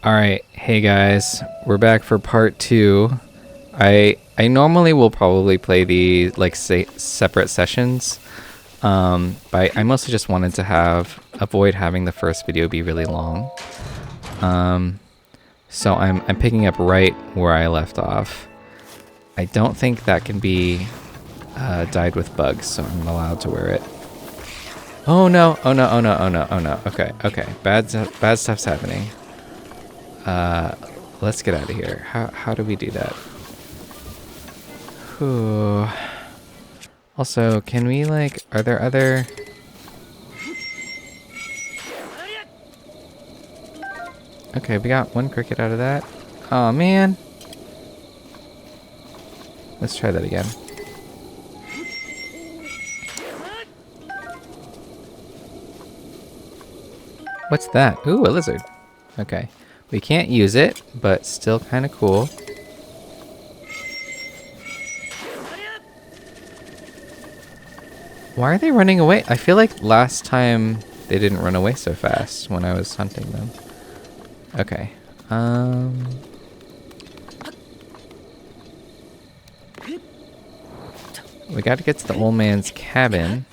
Alright, hey guys, we're back for part 2. I normally will probably play the separate sessions, but I mostly just wanted to avoid having the first video be really long. So I'm picking up right where I left off. I don't think that can be dyed with bugs, so I'm not allowed to wear it. Oh no, oh no, oh no, oh no, oh no. Okay, bad stuff's happening. Let's get out of here. How do we do that? Whew. Also, can we are there other... Okay, we got one cricket out of that. Oh man. Let's try that again. What's that? Ooh, a lizard. Okay. We can't use it, but still kind of cool. Why are they running away? I feel like last time they didn't run away so fast when I was hunting them. Okay. We gotta get to the old man's cabin.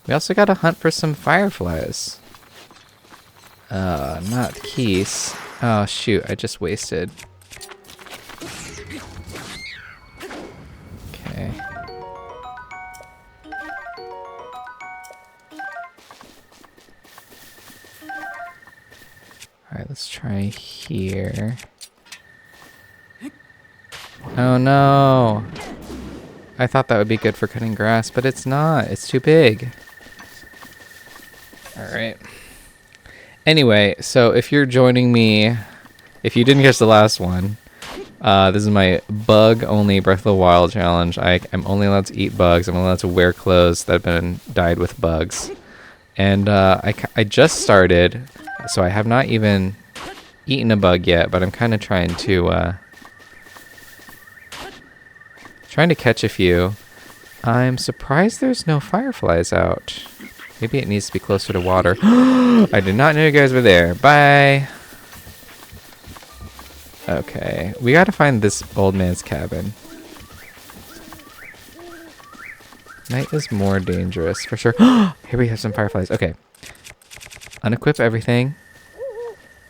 We also gotta hunt for some fireflies. Not keys. Oh shoot, I just wasted. Okay. Alright, let's try here. Oh no! I thought that would be good for cutting grass, but it's not. It's too big. Alright. Anyway, so if you're joining me, if you didn't catch the last one, this is my bug-only Breath of the Wild challenge. I'm only allowed to eat bugs. I'm only allowed to wear clothes that have been dyed with bugs. And I just started, so I have not even eaten a bug yet, but I'm kind of trying to catch a few. I'm surprised there's no fireflies out. Maybe it needs to be closer to water. I did not know you guys were there. Bye. Okay, we gotta find this old man's cabin. Night is more dangerous, for sure. Here we have some fireflies. Okay. Unequip everything.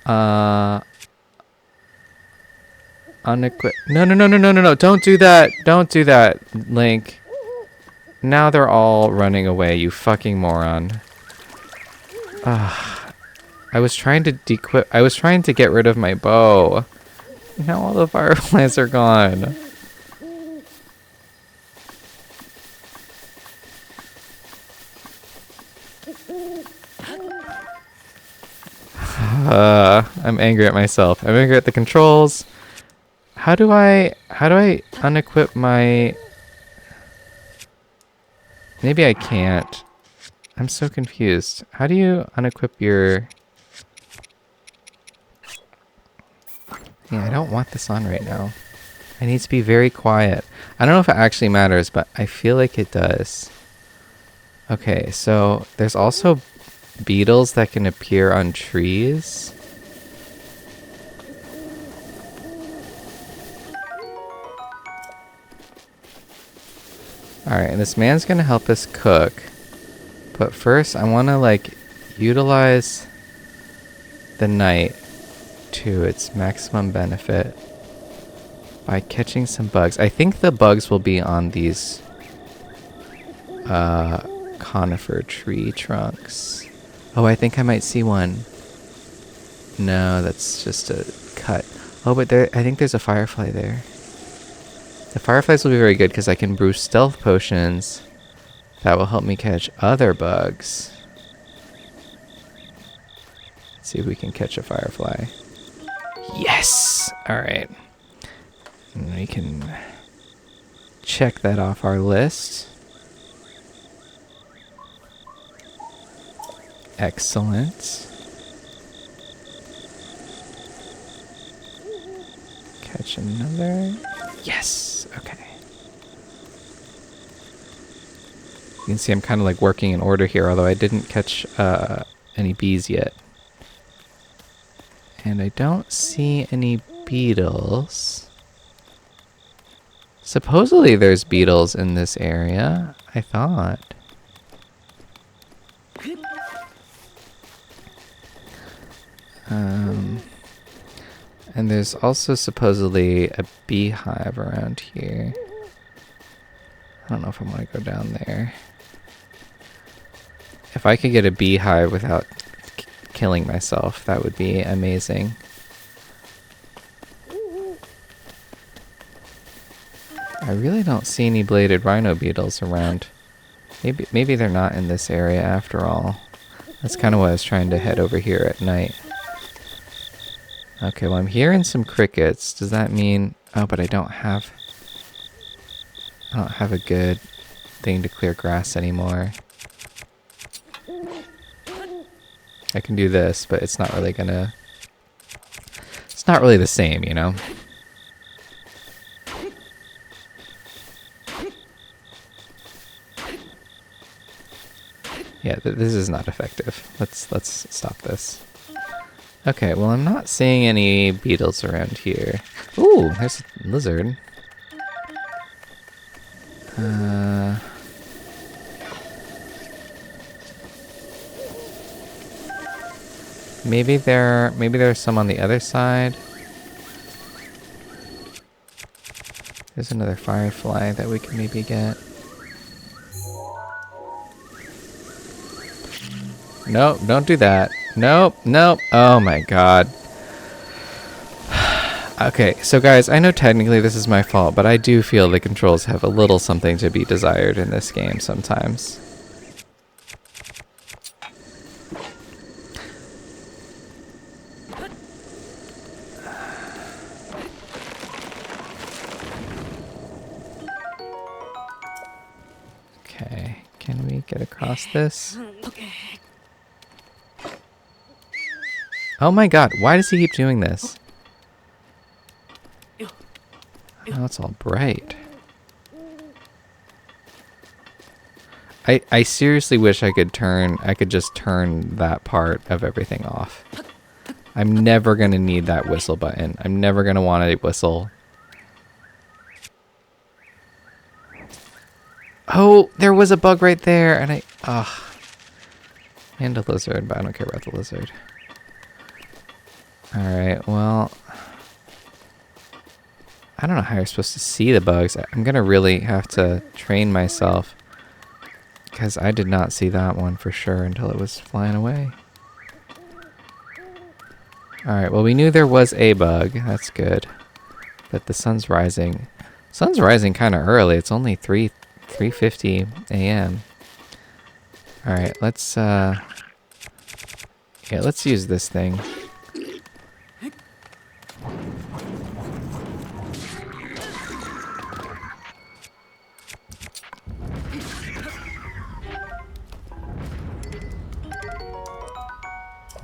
Unequip. No. Don't do that. Don't do that, Link. Now they're all running away, you fucking moron. I was trying to dequip. I was trying to get rid of my bow. Now all the fireflies are gone. I'm angry at myself. I'm angry at the controls. How do I unequip my... Maybe I can't. I'm so confused. How do you unequip your... Yeah, I don't want this on right now. I need to be very quiet. I don't know if it actually matters, but I feel like it does. Okay, so there's also beetles that can appear on trees. Alright, and this man's gonna help us cook. But first, I want to, utilize the night to its maximum benefit by catching some bugs. I think the bugs will be on these conifer tree trunks. Oh, I think I might see one. No, that's just a cut. Oh, but I think there's a firefly there. The fireflies will be very good because I can brew stealth potions that will help me catch other bugs. Let's see if we can catch a firefly. Yes! Alright. And we can check that off our list. Excellent. Catch another. Yes! Okay. You can see I'm kind of working in order here, although I didn't catch any bees yet. And I don't see any beetles. Supposedly there's beetles in this area, I thought. And there's also supposedly a beehive around here. I don't know if I want to go down there. If I could get a beehive without killing myself, that would be amazing. I really don't see any bladed rhino beetles around. Maybe they're not in this area after all. That's kind of why I was trying to head over here at night. Okay, well I'm hearing some crickets. Does that mean... Oh, but I don't have a good thing to clear grass anymore. I can do this, but it's not really gonna... It's not really the same, you know? Yeah, this is not effective. Let's stop this. Okay, well I'm not seeing any beetles around here. Ooh, there's a lizard. Maybe there's some on the other side. There's another firefly that we can maybe get. Nope, don't do that. Nope, nope. Oh my god. Okay, so guys, I know technically this is my fault, but I do feel the controls have a little something to be desired in this game sometimes. Okay, can we get across this? Oh my god, why does he keep doing this? Oh, it's all bright. I seriously wish I could just turn that part of everything off. I'm never gonna need that whistle button. I'm never gonna want to whistle. Oh, there was a bug right there, and and a lizard, but I don't care about the lizard. Alright, well... I don't know how you're supposed to see the bugs. I'm gonna really have to train myself. Because I did not see that one for sure until it was flying away. Alright, well we knew there was a bug. That's good. But the sun's rising. Sun's rising kind of early. It's only 3:50 a.m. Alright, let's let's use this thing.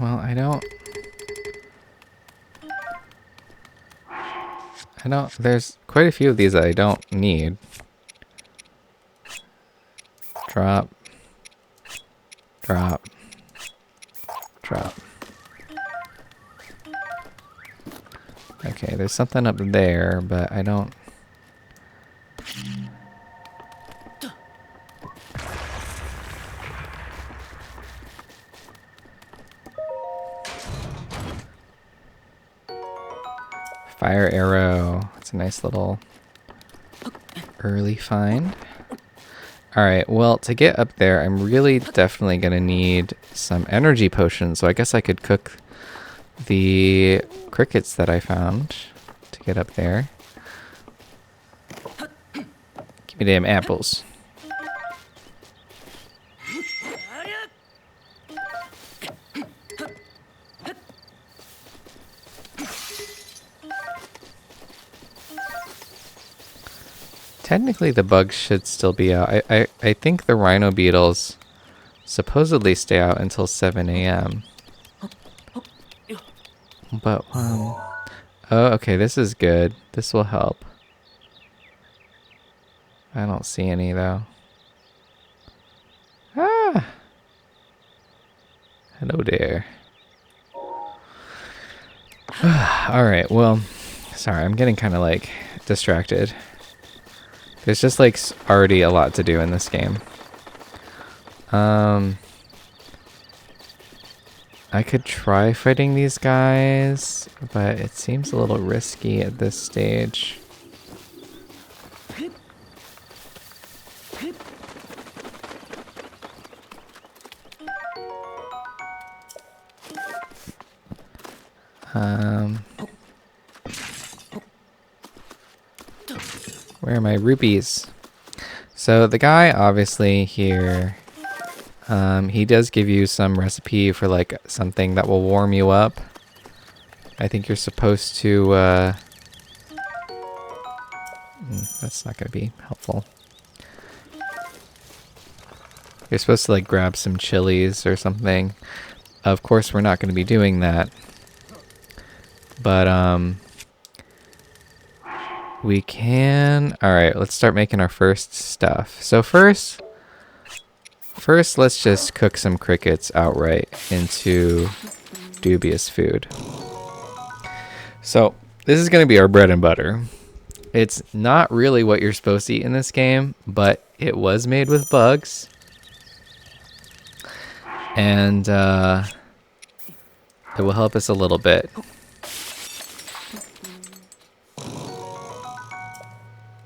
Well, I don't, there's quite a few of these that I don't need. Drop. Drop. Drop. Okay, there's something up there, but I don't... Fire arrow. It's a nice little early find. Alright, well, to get up there, I'm really definitely going to need some energy potions. So I guess I could cook the crickets that I found to get up there. Give me damn apples. Technically, the bugs should still be out. I think the rhino beetles supposedly stay out until 7 a.m. But, oh, okay, this is good. This will help. I don't see any, though. Ah! Hello there. Alright, well, sorry, I'm getting kind of like distracted. There's just like already a lot to do in this game. I could try fighting these guys, but it seems a little risky at this stage. Where are my rupees? So the guy obviously here, he does give you some recipe for like something that will warm you up. I think you're supposed to, that's not going to be helpful. You're supposed to like grab some chilies or something. Of course, we're not going to be doing that. But, we can... Alright, let's start making our first stuff. So first, let's just cook some crickets outright into dubious food. So, this is going to be our bread and butter. It's not really what you're supposed to eat in this game, but it was made with bugs. And, it will help us a little bit.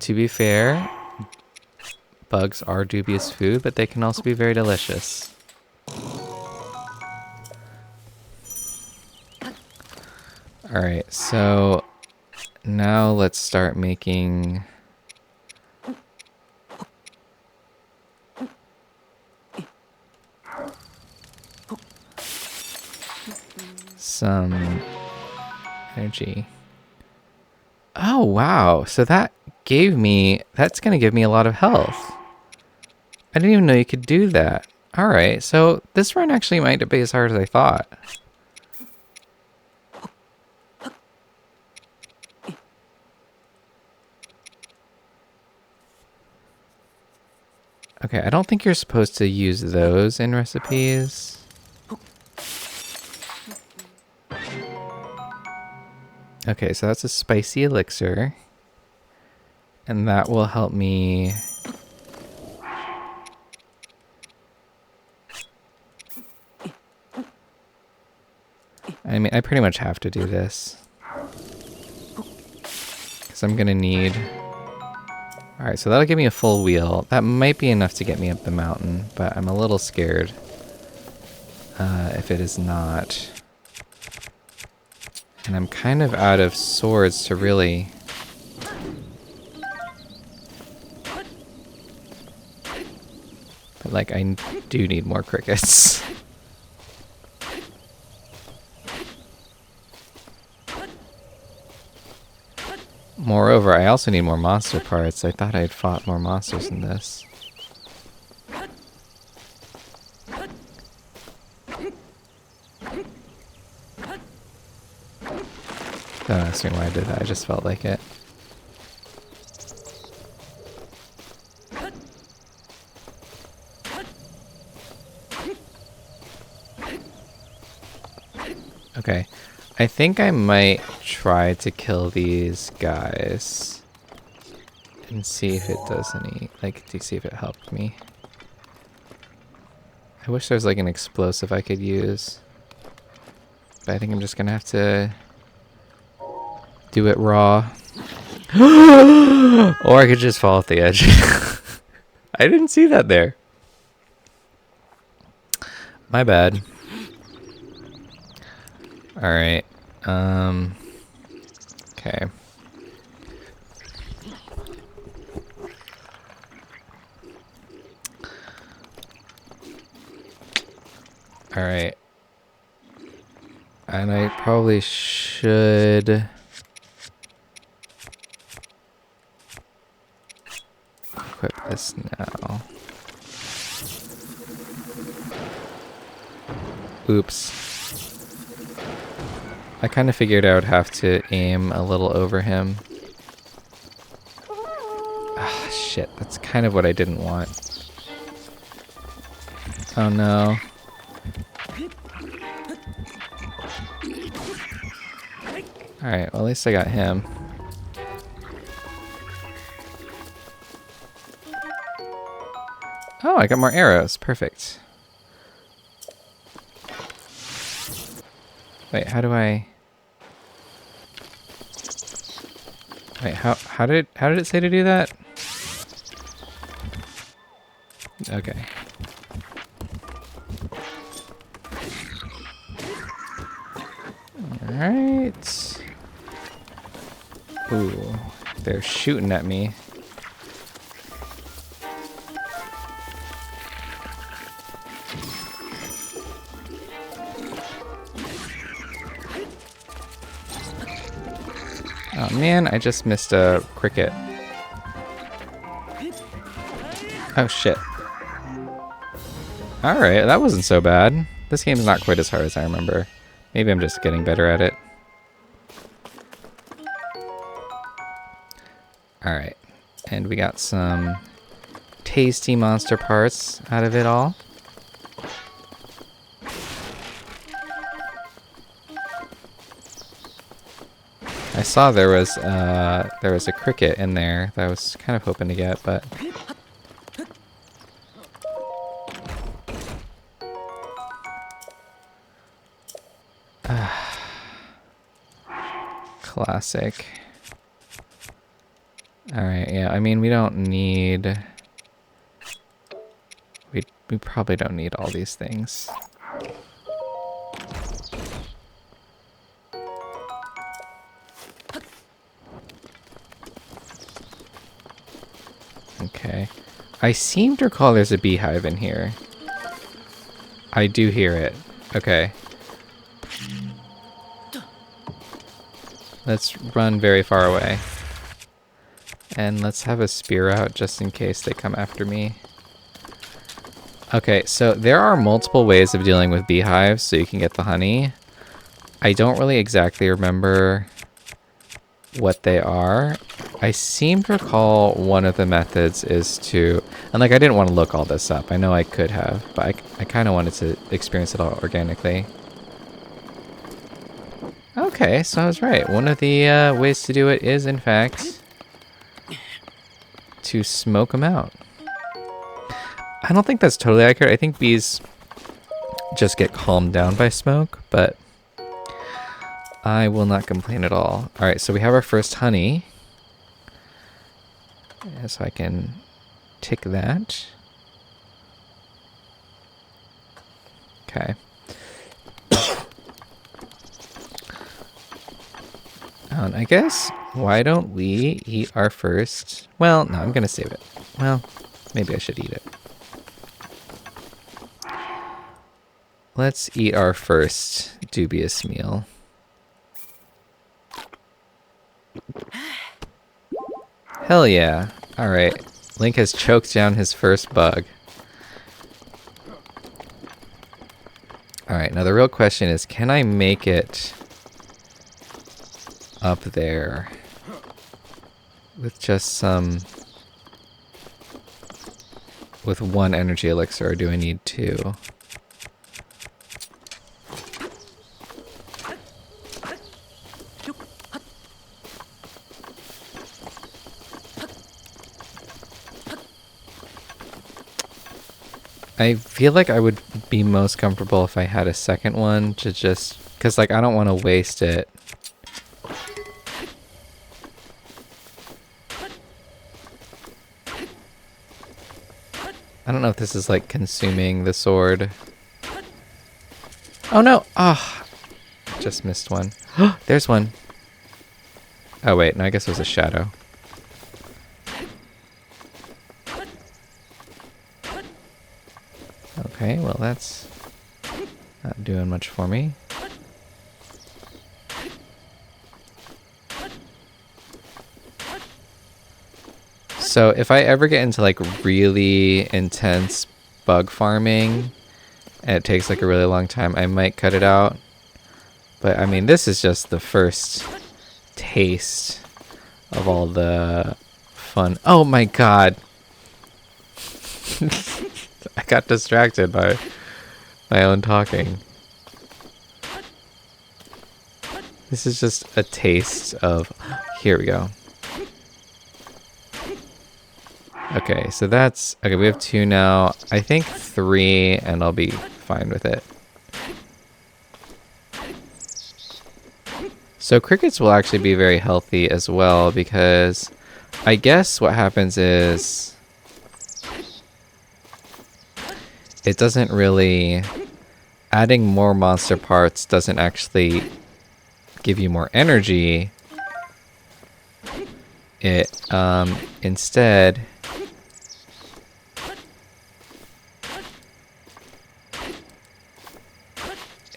To be fair, bugs are dubious food, but they can also be very delicious. Alright, so now let's start making some energy. Oh, wow. So that's gonna give me a lot of health. I didn't even know you could do that. Alright, so this run actually might be as hard as I thought. Okay, I don't think you're supposed to use those in recipes. Okay, so that's a spicy elixir. And that will help me... I mean, I pretty much have to do this. Because I'm going to need... Alright, so that'll give me a full wheel. That might be enough to get me up the mountain, but I'm a little scared if it is not. And I'm kind of out of swords to really... But, like, I do need more crickets. Moreover, I also need more monster parts. I thought I had fought more monsters in this. Don't ask me why I did that, I just felt like it. Okay, I think I might try to kill these guys and see if it does any, like, to see if it helped me. I wish there was like an explosive I could use, but I think I'm just gonna have to do it raw. Or I could just fall off the edge. I didn't see that there. My bad. Alright. Okay. Alright. And I probably should... equip this now. Oops. I kind of figured I would have to aim a little over him. Ah, shit. That's kind of what I didn't want. Oh no. Alright, well, at least I got him. Oh, I got more arrows. Perfect. Wait, how do I... Wait, how did it say to do that? Okay. Alright. Ooh, they're shooting at me. Oh man, I just missed a cricket. Oh shit. Alright, that wasn't so bad. This game's not quite as hard as I remember. Maybe I'm just getting better at it. Alright, and we got some tasty monster parts out of it all. I saw there was a cricket in there that I was kind of hoping to get, but classic. Alright, yeah, I mean, we don't need... We probably don't need all these things. Okay. I seem to recall there's a beehive in here. I do hear it. Okay. Let's run very far away. And let's have a spear out just in case they come after me. Okay, so there are multiple ways of dealing with beehives so you can get the honey. I don't really exactly remember what they are. I seem to recall one of the methods is to... And like, I didn't want to look all this up. I know I could have, but I kind of wanted to experience it all organically. Okay, so I was right. One of the ways to do it is, in fact, to smoke them out. I don't think that's totally accurate. I think bees just get calmed down by smoke, but I will not complain at all. All right, so we have our first honey. Yeah, so I can tick that. Okay. And I guess, why don't we eat our first... Well, no, I'm going to save it. Well, maybe I should eat it. Let's eat our first dubious meal. Hell yeah. Alright. Link has choked down his first bug. Alright, now the real question is, can I make it up there with just some... with one energy elixir, or do I need two? I feel like I would be most comfortable if I had a second one to just... Because, like, I don't want to waste it. I don't know if this is, like, consuming the sword. Oh, no! Ah! Oh, just missed one. There's one. Oh, wait. No, I guess it was a shadow. Okay, well that's not doing much for me. So if I ever get into like really intense bug farming and it takes like a really long time, I might cut it out. But I mean, this is just the first taste of all the fun. Oh my god. I got distracted by my own talking. This is just a taste of... Here we go. Okay, so that's... Okay, we have 2 now. I think 3, and I'll be fine with it. So crickets will actually be very healthy as well, because I guess what happens is... It doesn't really... Adding more monster parts doesn't actually give you more energy. It, instead...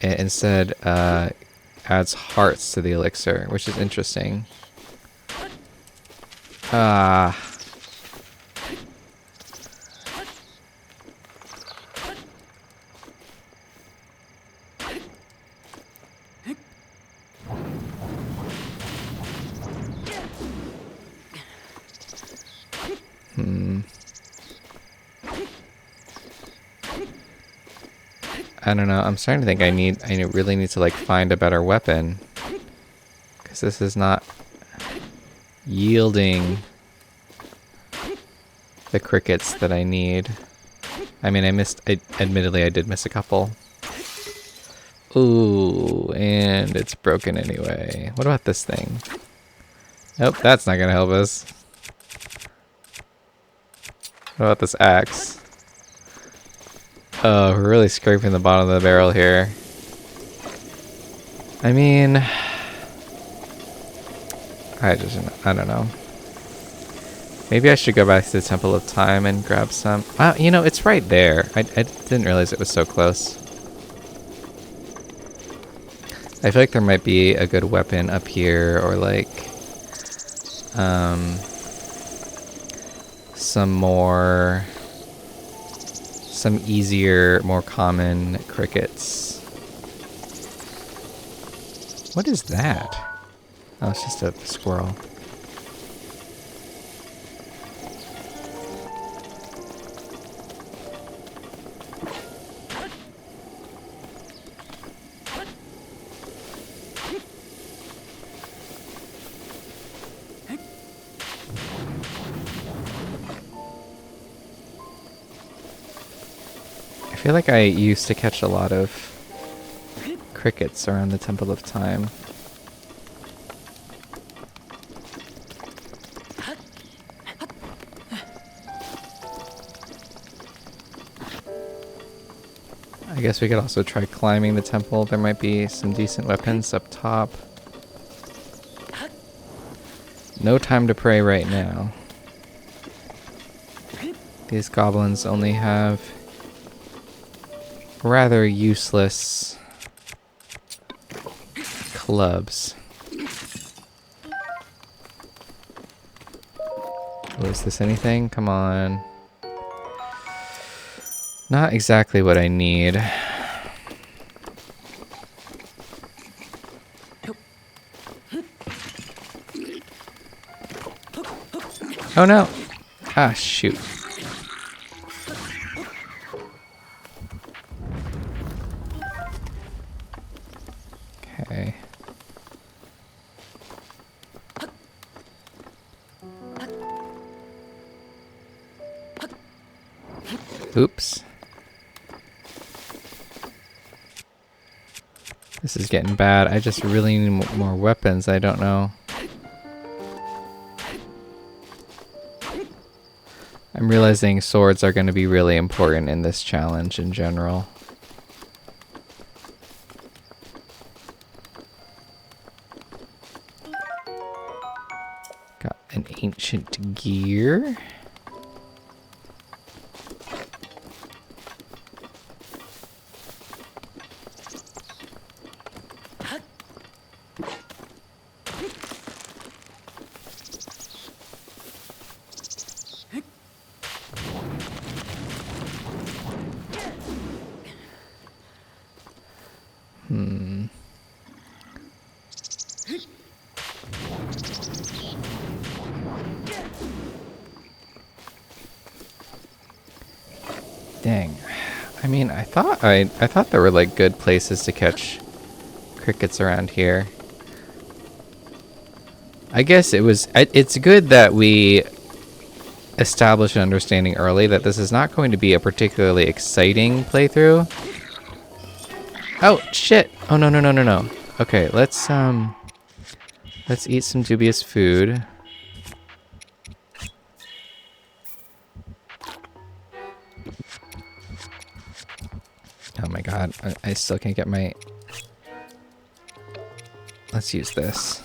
It instead, adds hearts to the elixir, which is interesting. Ah... I don't know. I'm starting to think I really need to like find a better weapon, because this is not yielding the crickets that I need. I mean, admittedly I did miss a couple. Ooh, and it's broken anyway. What about this thing? Nope, that's not gonna help us. What about this axe? Oh, we're really scraping the bottom of the barrel here. I mean... I don't know. Maybe I should go back to the Temple of Time and grab some... you know, it's right there. I didn't realize it was so close. I feel like there might be a good weapon up here, or like... some easier, more common crickets. What is that? Oh, it's just a squirrel. I feel like I used to catch a lot of crickets around the Temple of Time. I guess we could also try climbing the temple. There might be some decent weapons up top. No time to pray right now. These goblins only have rather useless clubs. Oh, is this anything? Come on. Not exactly what I need. Oh no! Ah, shoot. Okay. Oops. This is getting bad. I just really need more weapons. I don't know. I'm realizing swords are going to be really important in this challenge in general. Got an ancient gear. Dang. I mean, I thought there were like good places to catch crickets around here. I guess it's good that we establish an understanding early that this is not going to be a particularly exciting playthrough. Oh, shit. Oh, no, no, no, no, no. Okay, let's eat some dubious food. Oh my god, I still can't get my... Let's use this.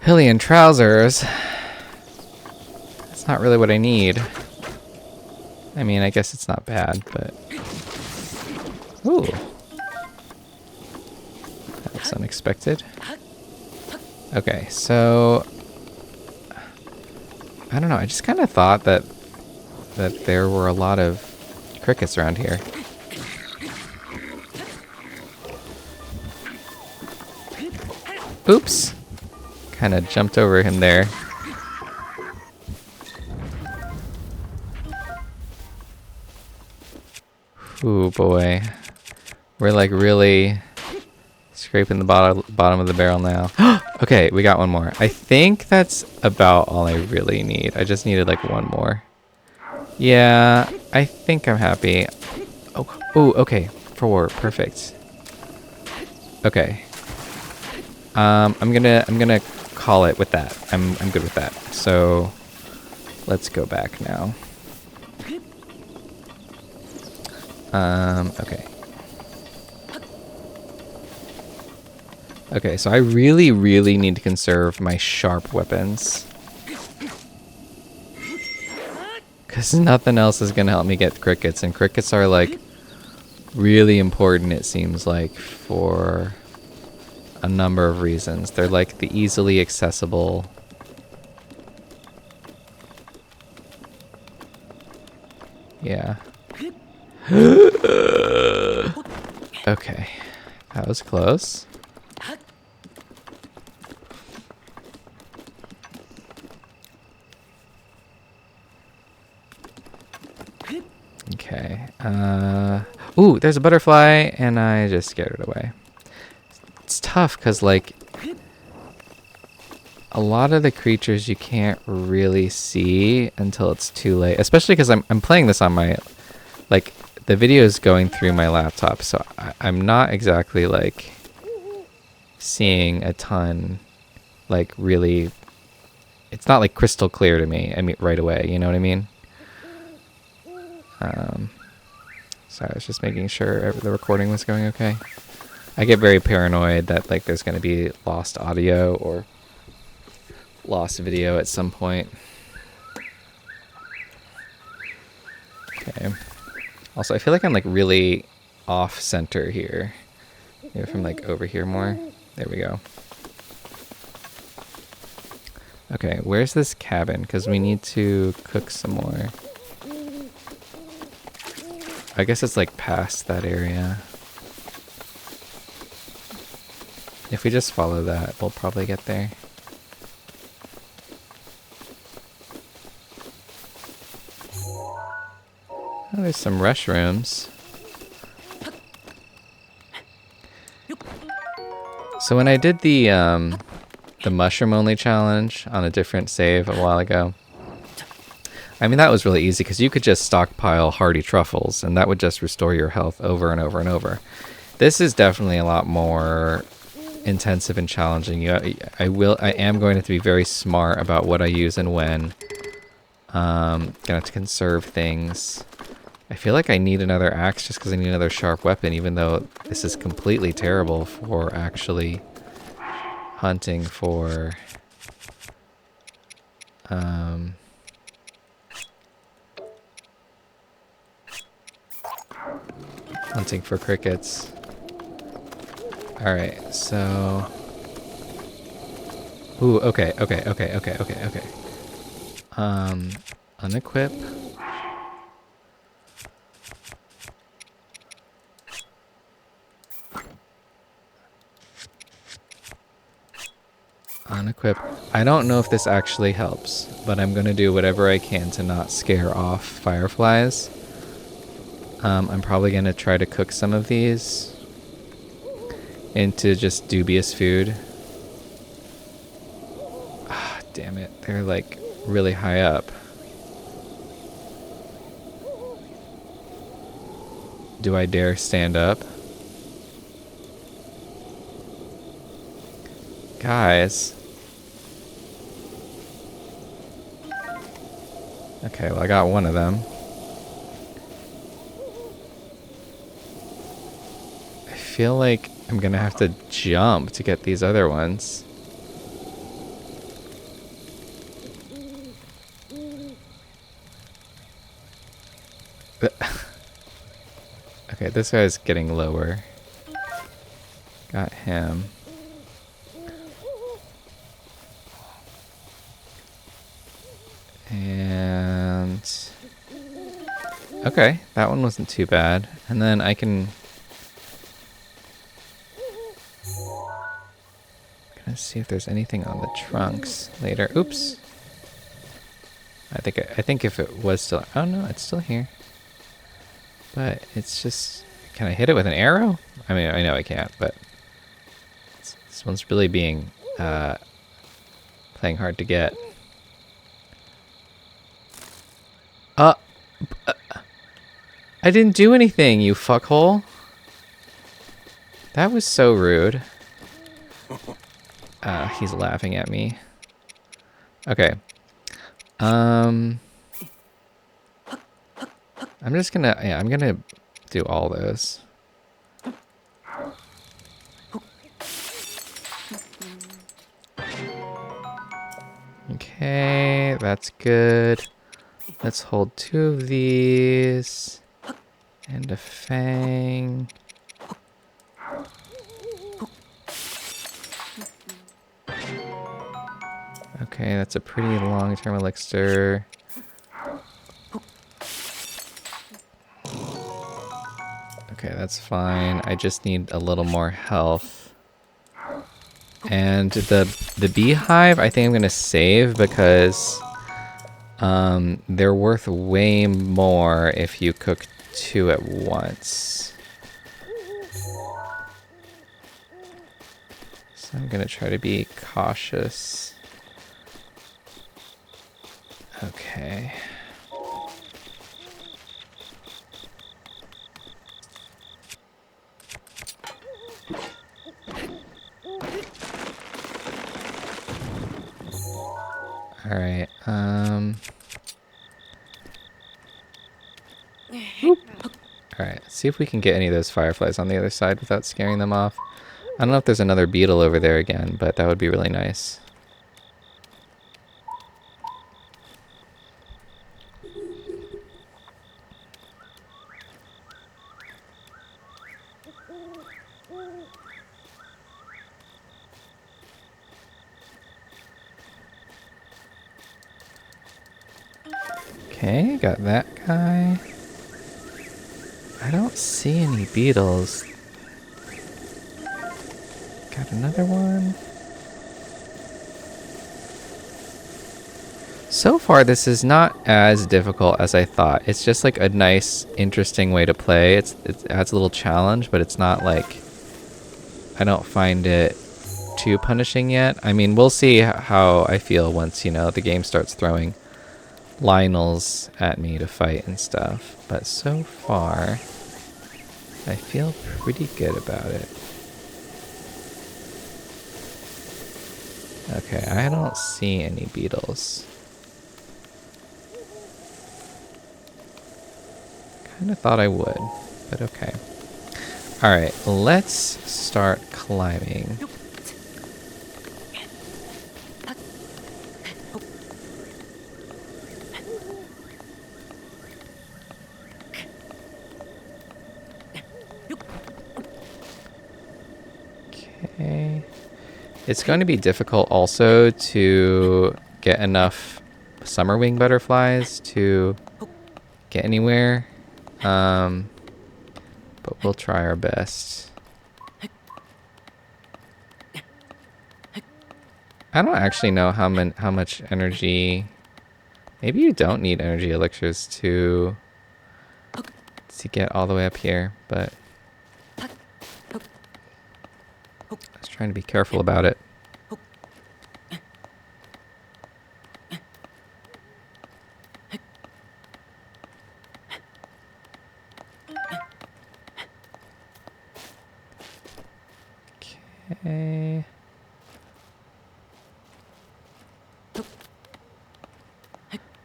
Hylian trousers. That's not really what I need. I mean, I guess it's not bad, but... Ooh. That was unexpected. Okay, so... I don't know, I just kind of thought that there were a lot of crickets around here. Oops! Kind of jumped over him there. Ooh boy. We're like really scraping the bottom of the barrel now. Okay, we got one more. I think that's about all I really need. I just needed like one more. Yeah, I think I'm happy. Oh, okay. 4, perfect. Okay. I'm gonna call it with that. I'm good with that. So let's go back now. Okay. Okay, so I really, really need to conserve my sharp weapons. Because nothing else is going to help me get crickets. And crickets are, like, really important, it seems like, for a number of reasons. They're, like, the easily accessible... Yeah. Okay. That was close. Okay. Ooh, there's a butterfly, and I just scared it away. It's tough, because, like, a lot of the creatures you can't really see until it's too late. Especially because I'm playing this on my... Like, the video is going through my laptop, so I'm not exactly, like, seeing a ton, like, really... It's not, like, crystal clear to me, I mean, right away, you know what I mean? Sorry, I was just making sure the recording was going okay. I get very paranoid that, like, there's going to be lost audio or lost video at some point. Okay. Also, I feel like I'm, like, really off-center here. Maybe if I'm, like, over here more. There we go. Okay, where's this cabin? Because we need to cook some more. I guess it's, like, past that area. If we just follow that, we'll probably get there. Oh, there's some mushrooms. So when I did the mushroom only challenge on a different save a while ago, I mean, that was really easy because you could just stockpile hearty truffles and that would just restore your health over and over and over. This is definitely a lot more intensive and challenging. I am going to have to be very smart about what I use and when. Gonna have to conserve things. I feel like I need another axe just because I need another sharp weapon, even though this is completely terrible for actually hunting for hunting for crickets. Alright, so... Ooh, okay. Unequip. Unequip dequip. I don't know if this actually helps, but I'm going to do whatever I can to not scare off fireflies. I'm probably going to try to cook some of these into just dubious food. Ah, damn it. They're like really high up. Do I dare stand up? Guys. Okay, well I got one of them. I feel like I'm gonna have to jump to get these other ones. Okay, this guy's getting lower. Got him. And... okay, that one wasn't too bad. And then I can... gonna see if there's anything on the trunks later. Oops. I think if it was still... oh no, it's still here. But it's just... can I hit it with an arrow? I mean, I know I can't, but... this one's really being... playing hard to get. I didn't do anything, you fuckhole. That was so rude. He's laughing at me. Okay. I'm just gonna... yeah, I'm gonna do all those. Okay, that's good. Let's hold 2 of these. And a fang. Okay, that's a pretty long-term elixir. Okay, that's fine. I just need a little more health. And the beehive, I think I'm gonna save because they're worth way more if you cook 2 at once. So I'm gonna try to be cautious. Okay. All right. Alright, let's see if we can get any of those fireflies on the other side without scaring them off. I don't know if there's another beetle over there again, but that would be really nice. Okay, got that guy. I don't see any beetles. Got another one. So far, this is not as difficult as I thought. It's just like a nice, interesting way to play. It adds a little challenge, but it's not like... I don't find it too punishing yet. I mean, we'll see how I feel once, you know, the game starts throwing Lionels at me to fight and stuff. But so far, I feel pretty good about it. Okay, I don't see any beetles. Kind of thought I would, but okay. Alright, let's start climbing. Okay. It's going to be difficult also to get enough Summerwing butterflies to get anywhere. But we'll try our best. I don't actually know how much energy. Maybe you don't need energy elixirs to get all the way up here, but I was trying to be careful about it. Okay.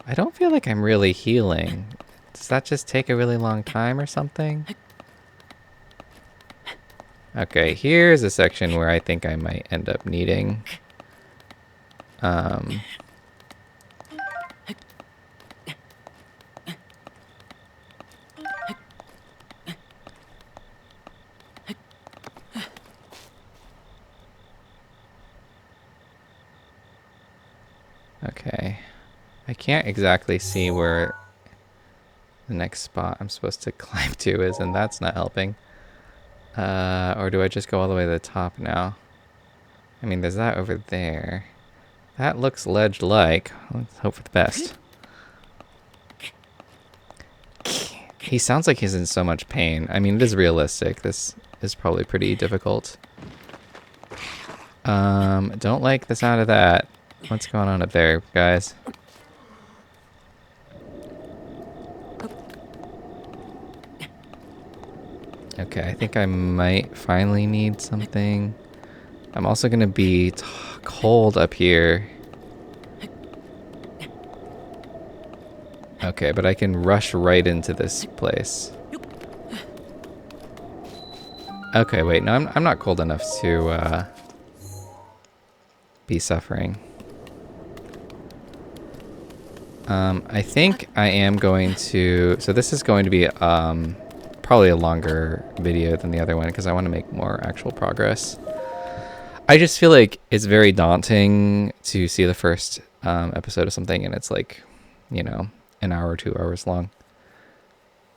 I don't feel like I'm really healing. Does that just take a really long time or something? Okay, here's a section where I think I might end up needing. Okay. I can't exactly see where the next spot I'm supposed to climb to is, and that's not helping. Or do I just go all the way to the top now? I mean, there's that over there. That looks ledge-like. Let's hope for the best. He sounds like he's in so much pain. I mean, it is realistic. This is probably pretty difficult. Don't like the sound of that. What's going on up there, guys? Okay, I think I might finally need something. I'm also going to be cold up here. Okay, but I can rush right into this place. Okay, wait, no, I'm not cold enough to be suffering. I think I am going to... So this is going to be probably a longer video than the other one because I want to make more actual progress. I just feel like it's very daunting to see the first episode of something and it's like, you know, an hour or 2 hours long.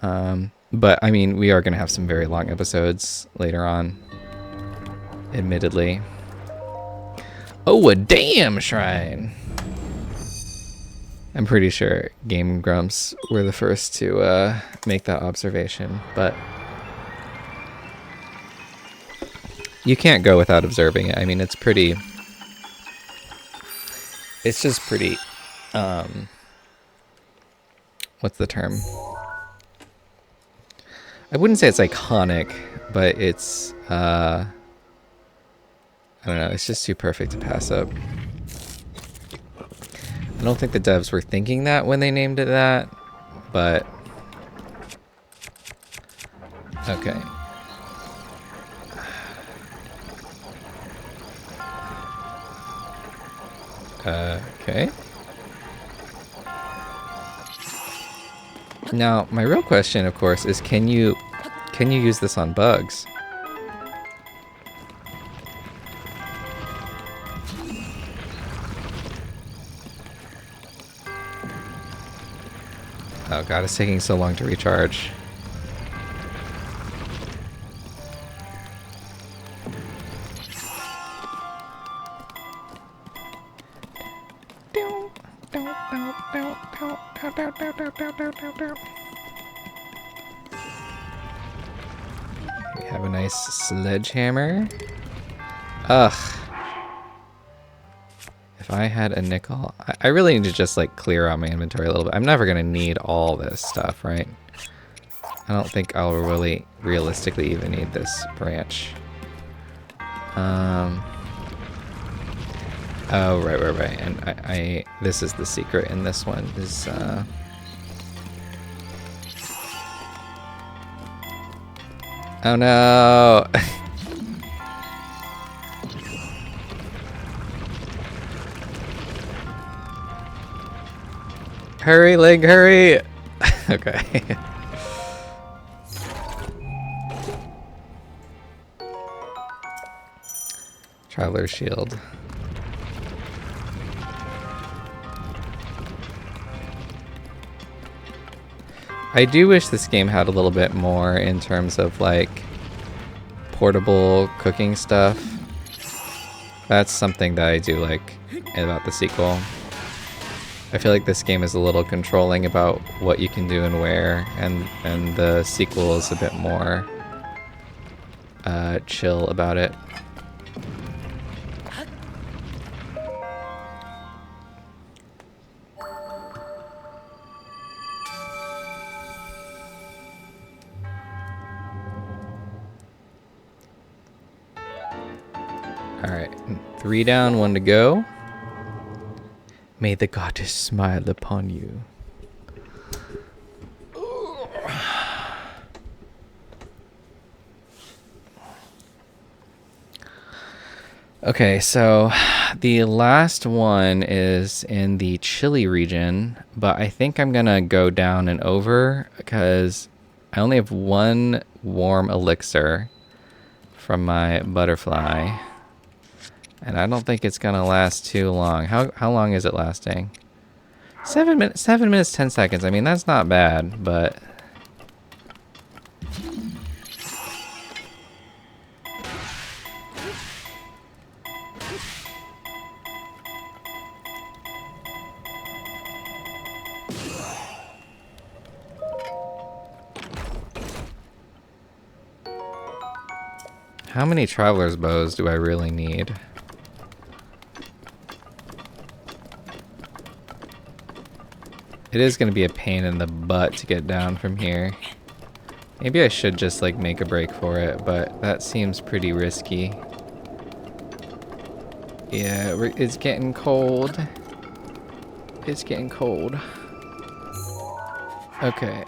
But I mean, we are going to have some very long episodes later on, admittedly. Oh, a damn shrine! I'm pretty sure Game Grumps were the first to make that observation, but you can't go without observing it. I mean, it's pretty... It's just pretty... what's the term? I wouldn't say it's iconic, but it's... I don't know, it's just too perfect to pass up. I don't think the devs were thinking that when they named it that, but... Okay. Okay. Now, my real question, of course, is can you use this on bugs? Oh god, it's taking so long to recharge. We have a nice sledgehammer. Ugh. If I had a nickel... I really need to just, like, clear out my inventory a little bit. I'm never going to need all this stuff, right? I don't think I'll really realistically even need this branch. Oh, right. And I this is the secret in this one, is... Oh, no! Hurry, Link, hurry! Okay. Traveler's shield. I do wish this game had a little bit more in terms of, like, portable cooking stuff. That's something that I do like about the sequel. I feel like this game is a little controlling about what you can do and where, and the sequel is a bit more chill about it. Alright, 3 down, 1 to go. May the goddess smile upon you. Okay, so the last one is in the chilly region, but I think I'm gonna go down and over because I only have 1 warm elixir from my butterfly. And I don't think it's gonna last too long. How long is it lasting? 7 minutes, 10 seconds. I mean, that's not bad, but how many traveler's bows do I really need? It is going to be a pain in the butt to get down from here. Maybe I should just like make a break for it, but that seems pretty risky. Yeah, it's getting cold. It's getting cold. Okay.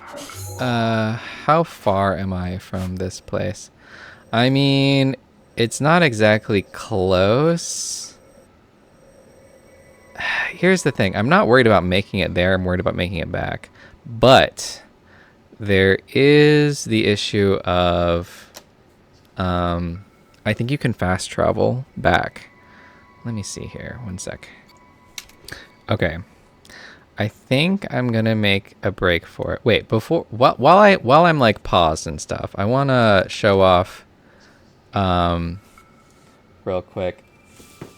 How far am I from this place? I mean, it's not exactly close. Here's the thing. I'm not worried about making it there. I'm worried about making it back. But there is the issue of I think you can fast travel back. Let me see here. 1 sec. Okay. I think I'm gonna make a break for it. Wait, before while I'm like paused and stuff, I wanna show off real quick.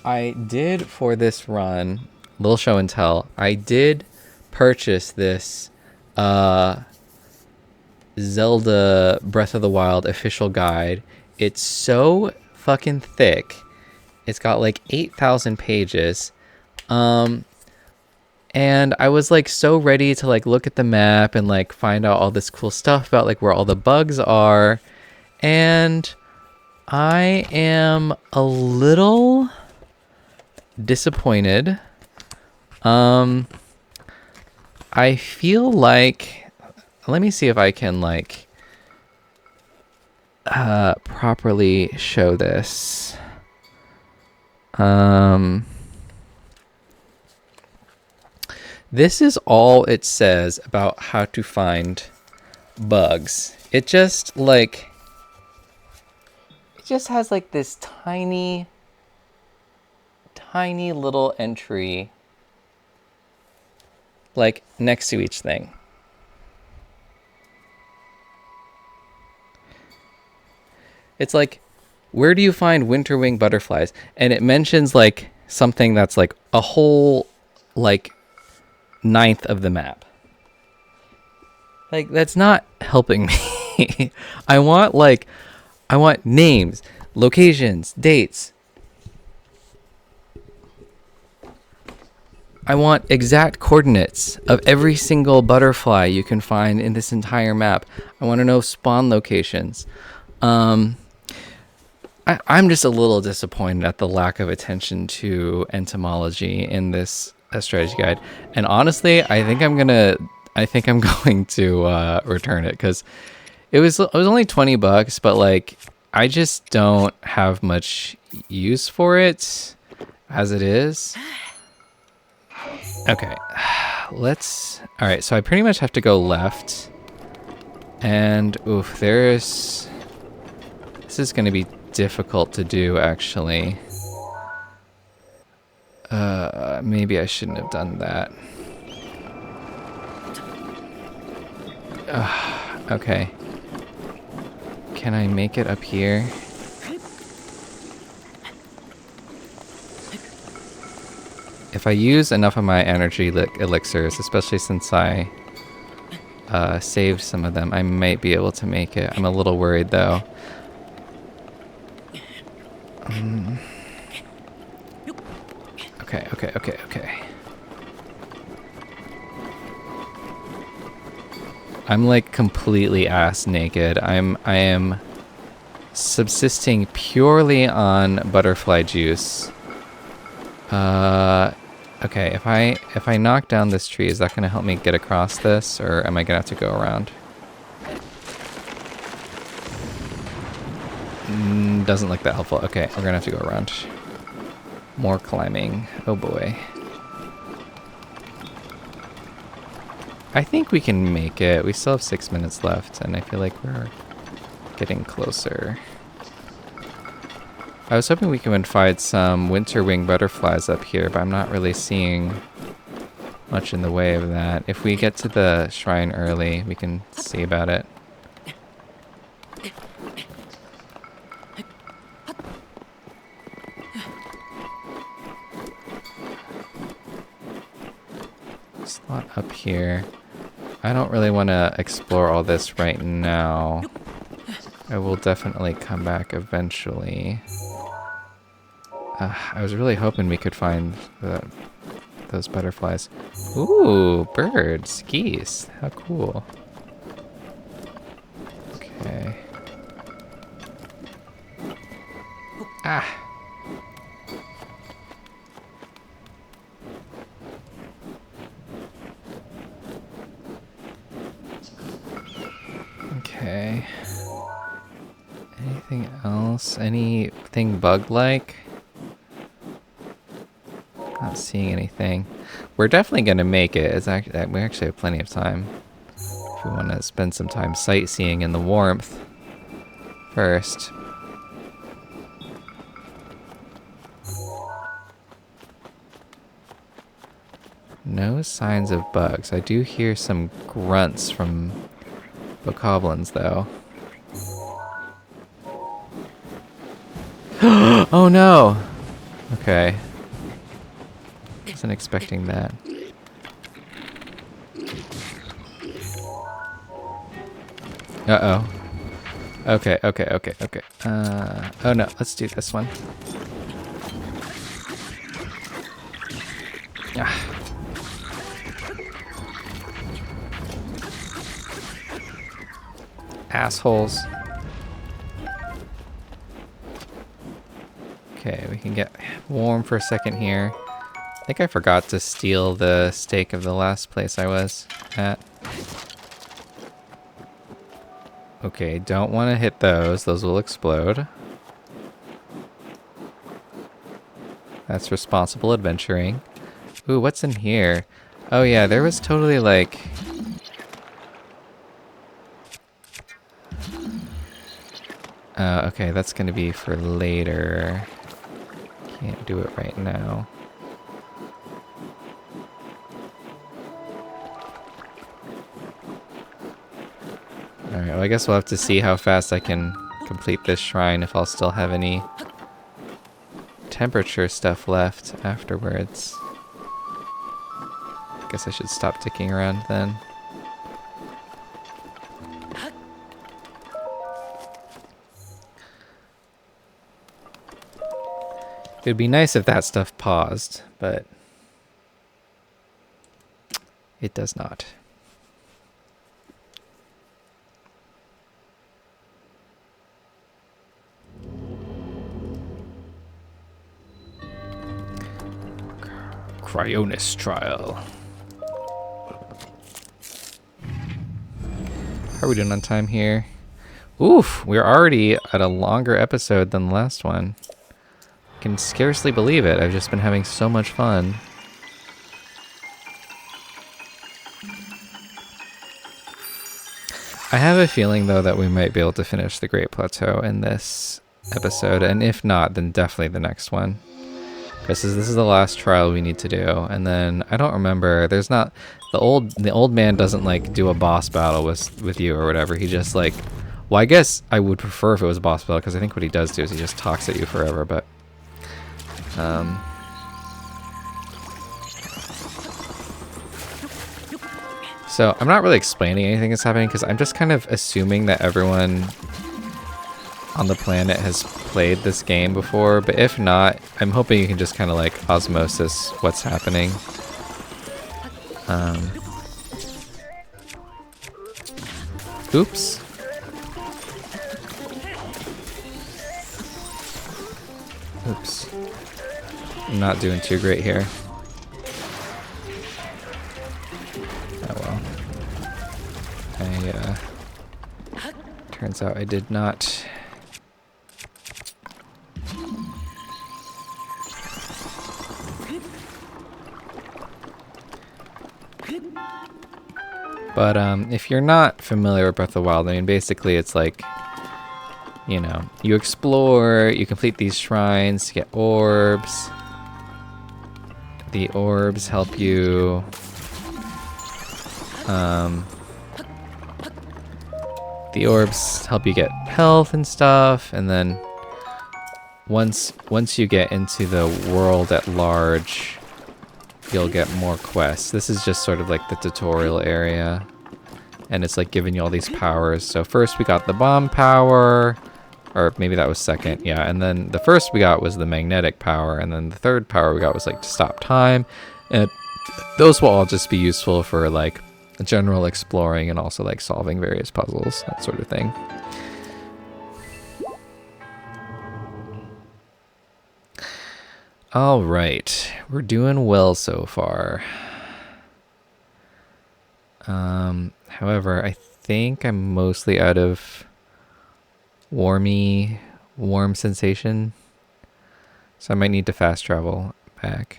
I did for this run, little show and tell, I did purchase this Zelda Breath of the Wild official guide. It's so fucking thick. It's got like 8,000 pages. And I was like so ready to like look at the map and like find out all this cool stuff about like where all the bugs are. And I am a little disappointed. I feel like, let me see if I can like properly show this. This is all it says about how to find bugs. It just has like this tiny little entry like next to each thing. It's like, where do you find winterwing butterflies? And it mentions like something that's like a whole like 1/9 of the map. Like, that's not helping me. I want names, locations, dates. I want exact coordinates of every single butterfly you can find in this entire map. I want to know spawn locations. I'm just a little disappointed at the lack of attention to entomology in this strategy guide. And honestly, I think I'm going to return it because it was only $20, but like I just don't have much use for it as it is. Okay, all right, so I pretty much have to go left. And oof, this is going to be difficult to do actually. Maybe I shouldn't have done that. Okay. Can I make it up here? If I use enough of my energy elixirs, especially since I saved some of them, I might be able to make it. I'm a little worried though. Okay. I'm like completely ass naked. I am subsisting purely on butterfly juice. Okay, if I knock down this tree, is that gonna help me get across this, or am I gonna have to go around? Doesn't look that helpful. Okay, we're gonna have to go around. More climbing. Oh boy. I think we can make it. We still have 6 minutes left, and I feel like we're getting closer. I was hoping we could find some winter wing butterflies up here, but I'm not really seeing much in the way of that. If we get to the shrine early, we can see about it. There's a lot up here. I don't really want to explore all this right now. I will definitely come back eventually. I was really hoping we could find those butterflies. Ooh, birds, geese. How cool. Okay. Ah. Okay. Anything else? Anything bug-like? Not seeing anything. We're definitely gonna make it. We actually have plenty of time. If we want to spend some time sightseeing in the warmth first. No signs of bugs. I do hear some grunts from bokoblins though. Oh no! Okay. Wasn't expecting that. Uh-oh. Okay. Oh no, let's do this one. Ah. Assholes. Okay, we can get warm for a second here. I think I forgot to steal the steak of the last place I was at. Okay, don't want to hit those. Those will explode. That's responsible adventuring. Ooh, what's in here? Oh yeah, there was totally like... okay, that's gonna be for later. Can't do it right now. Alright, well I guess we'll have to see how fast I can complete this shrine, if I'll still have any temperature stuff left afterwards. I guess I should stop ticking around then. It would be nice if that stuff paused, but it does not. Cryonis trial. How are we doing on time here? Oof, we're already at a longer episode than the last one. I can scarcely believe it. I've just been having so much fun. I have a feeling, though, that we might be able to finish the Great Plateau in this episode, and if not, then definitely the next one. This is the last trial we need to do, and then I don't remember. There's not the old man doesn't like do a boss battle with you or whatever. He just like, well, I guess I would prefer if it was a boss battle because I think what he does do is he just talks at you forever. But So I'm not really explaining anything that's happening because I'm just kind of assuming that everyone on the planet has played this game before, but if not, I'm hoping you can just kind of like osmosis what's happening. Oops. Oops. I'm not doing too great here. Oh well. Turns out I did not. But if you're not familiar with Breath of the Wild, I mean, basically it's like, you know, you explore, you complete these shrines to get orbs. The orbs help you get health and stuff, and then once you get into the world at large, you'll get more quests. This is just sort of like the tutorial area, and it's like giving you all these powers. So first we got the bomb power, or maybe that was second, yeah, and then the first we got was the magnetic power, and then the third power we got was like to stop time, and those will all just be useful for like general exploring and also like solving various puzzles, that sort of thing. All right, we're doing well so far. However, I think I'm mostly out of warm sensation, so I might need to fast travel back,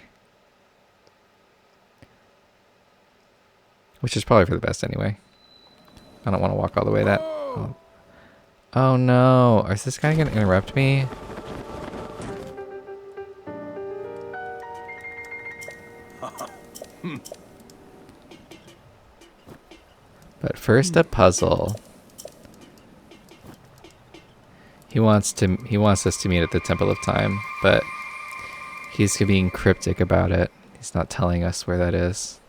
which is probably for the best anyway. I don't want to walk all the way that. Oh no, is this guy gonna interrupt me? But first a puzzle. He wants us to meet at the Temple of Time, but he's being cryptic about it. He's not telling us where that is.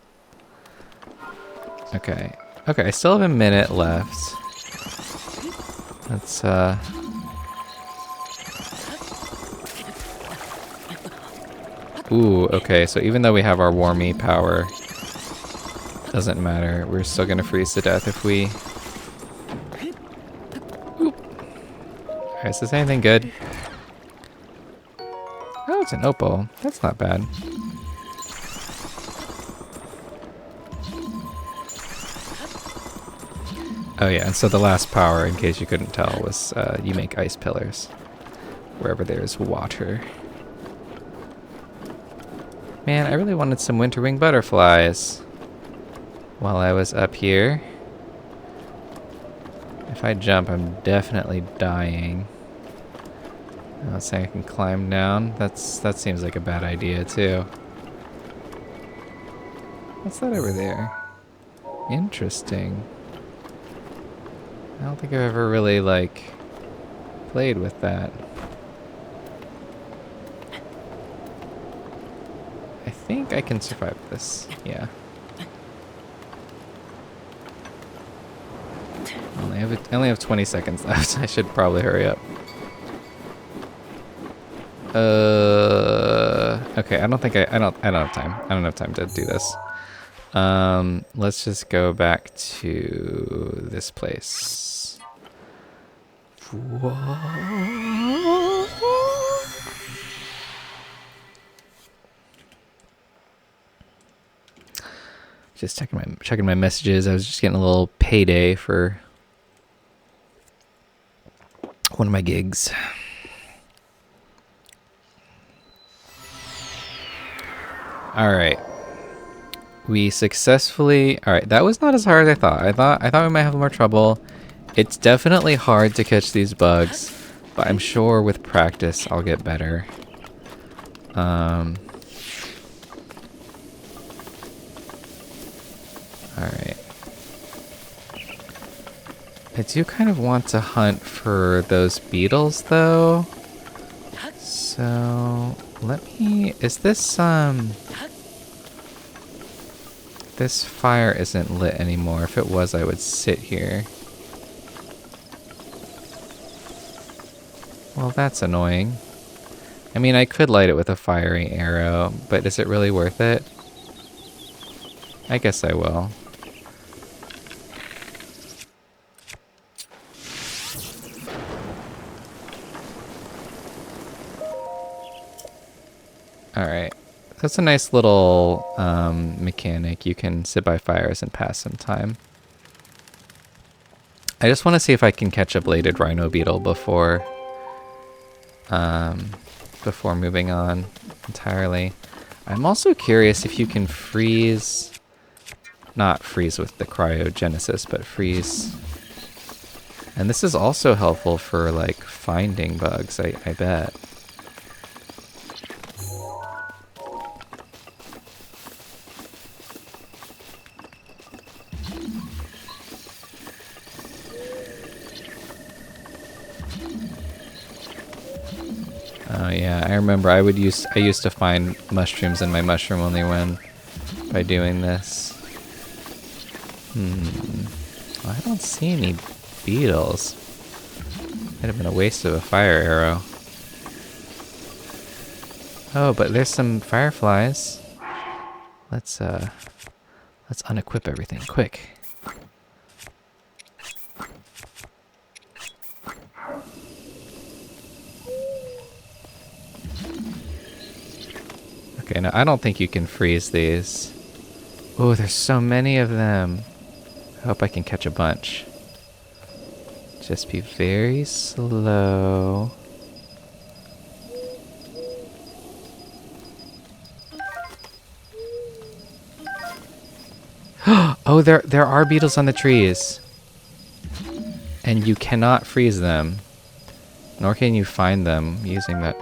Okay. Okay, I still have a minute left. Let's Ooh, okay, so even though we have our warmy power, doesn't matter. We're still gonna freeze to death if we... Oop. Alright, is this anything good? Oh, it's an opal. That's not bad. Oh yeah, and so the last power, in case you couldn't tell, was you make ice pillars wherever there's water. Man, I really wanted some winter wing butterflies while I was up here. If I jump, I'm definitely dying. I'm not saying I can climb down. That seems like a bad idea too. What's that over there? Interesting. I don't think I've ever really, like, played with that. I think I can survive this. Yeah. I only have 20 seconds left. I should probably hurry up. Okay, I don't have time. I don't have time to do this. Let's just go back to this place. Just checking my messages. I was just getting a little payday for one of my gigs. All right. We successfully... Alright, that was not as hard as I thought. I thought we might have more trouble. It's definitely hard to catch these bugs, but I'm sure with practice I'll get better. Alright. I do kind of want to hunt for those beetles, though. So, let me... Is this, This fire isn't lit anymore. If it was, I would sit here. Well, that's annoying. I mean, I could light it with a fiery arrow, but is it really worth it? I guess I will. Alright. That's a nice little mechanic. You can sit by fires and pass some time. I just want to see if I can catch a bladed rhino beetle before moving on entirely. I'm also curious if you can freeze, not freeze with the cryogenesis, but freeze. And this is also helpful for like finding bugs, I bet. Oh yeah, I remember I used to find mushrooms in my mushroom only when by doing this. Well, I don't see any beetles. Might have been a waste of a fire arrow. Oh, but there's some fireflies. Let's unequip everything quick. Okay, now I don't think you can freeze these. Oh, there's so many of them. I hope I can catch a bunch. Just be very slow. Oh, there are beetles on the trees. And you cannot freeze them. Nor can you find them using that.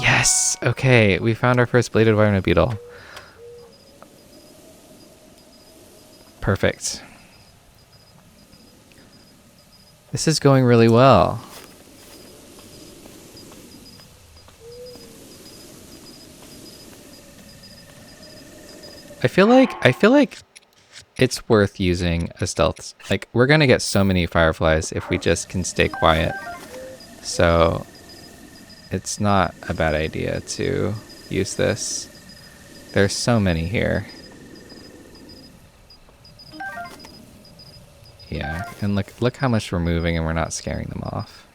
Yes! Okay, we found our first bladed rhino beetle. Perfect. This is going really well. I feel like it's worth using a stealth. Like, we're gonna get so many fireflies if we just can stay quiet. So it's not a bad idea to use this. There's so many here. Yeah, and look how much we're moving and we're not scaring them off.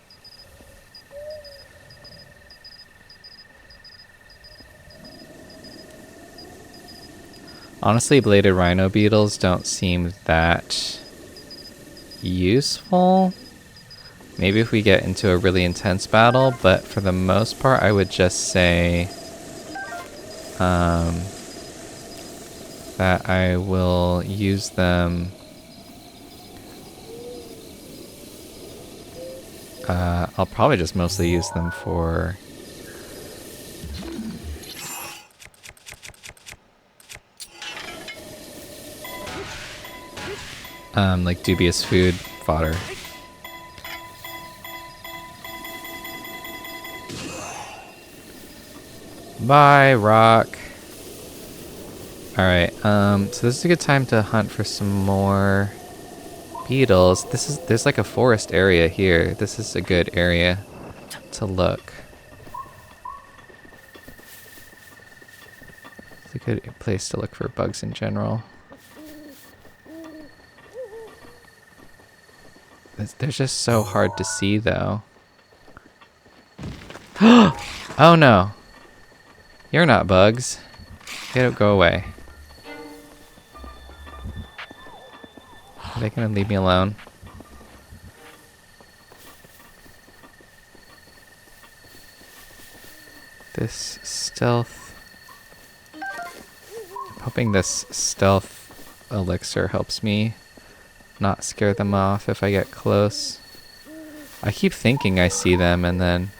Honestly, bladed rhino beetles don't seem that useful. Maybe if we get into a really intense battle, but for the most part, I would just say that I will use them. I'll probably just mostly use them for like dubious food fodder. Bye, rock. Alright, so this is a good time to hunt for some more beetles. There's like a forest area here. This is a good area to look. It's a good place to look for bugs in general. They're just so hard to see though. Oh no! You're not bugs. Go away. Are they gonna leave me alone? This stealth... I'm hoping this stealth elixir helps me not scare them off if I get close. I keep thinking I see them and then...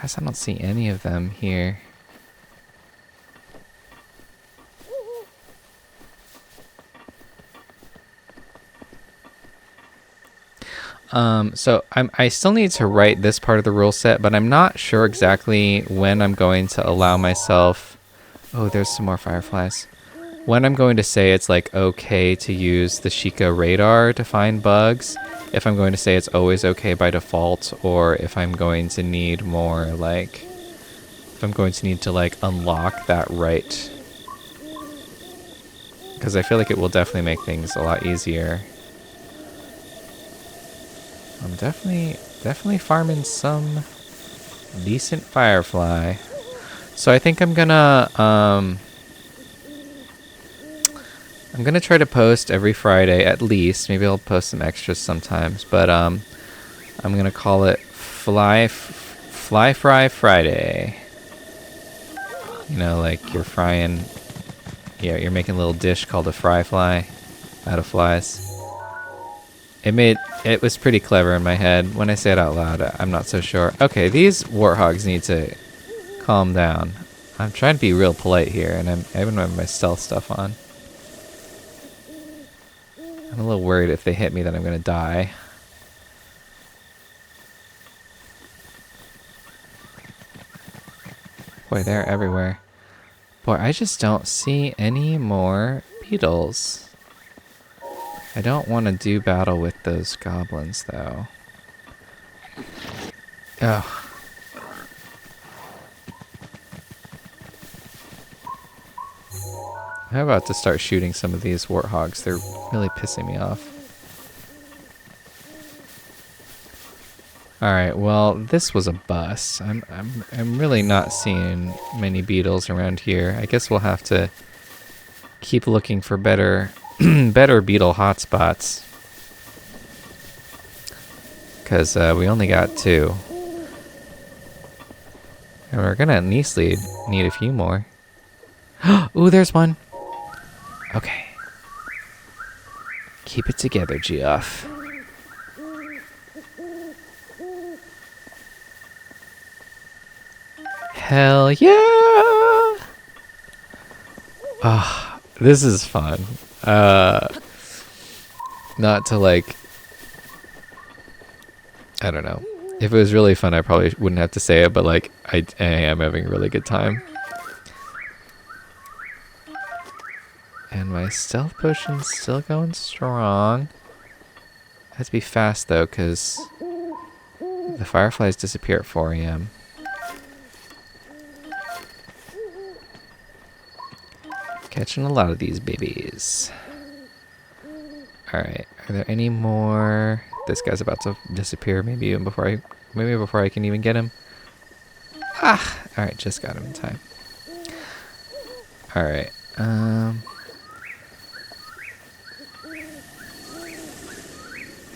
Guys, I don't see any of them here. So I still need to write this part of the rule set, but I'm not sure exactly when I'm going to allow myself. Oh, there's some more fireflies. When I'm going to say it's like okay to use the Sheikah radar to find bugs, if I'm going to say it's always okay by default, or if I'm going to need more like, if I'm going to need to like unlock that right. Because I feel like it will definitely make things a lot easier. I'm definitely farming some decent firefly. So I think I'm gonna try to post every Friday at least. Maybe I'll post some extras sometimes, but I'm gonna call it Fly Fry Friday. You know, like you're frying. Yeah, you're making a little dish called a fry fly out of flies. It was pretty clever in my head. When I say it out loud, I'm not so sure. Okay, these warthogs need to calm down. I'm trying to be real polite here, and I even have my stealth stuff on. I'm a little worried if they hit me that I'm gonna die. Boy, they're everywhere. Boy, I just don't see any more beetles. I don't want to do battle with those goblins, though. Oh. I'm about to start shooting some of these warthogs. They're really pissing me off. Alright, well, this was a bust. I'm really not seeing many beetles around here. I guess we'll have to keep looking for better better beetle hotspots. Because we only got 2. And we're gonna at least need a few more. Ooh, there's one. Okay. Keep it together, Geoff. Hell yeah! Ah, this is fun. Not to like, I don't know. If it was really fun, I probably wouldn't have to say it, but like, I am having a really good time. And my stealth potion's still going strong. I have to be fast though, because the fireflies disappear at 4 a.m. Catching a lot of these babies. Alright, are there any more? This guy's about to disappear, maybe before I can even get him. Ah! Alright, just got him in time. Alright, I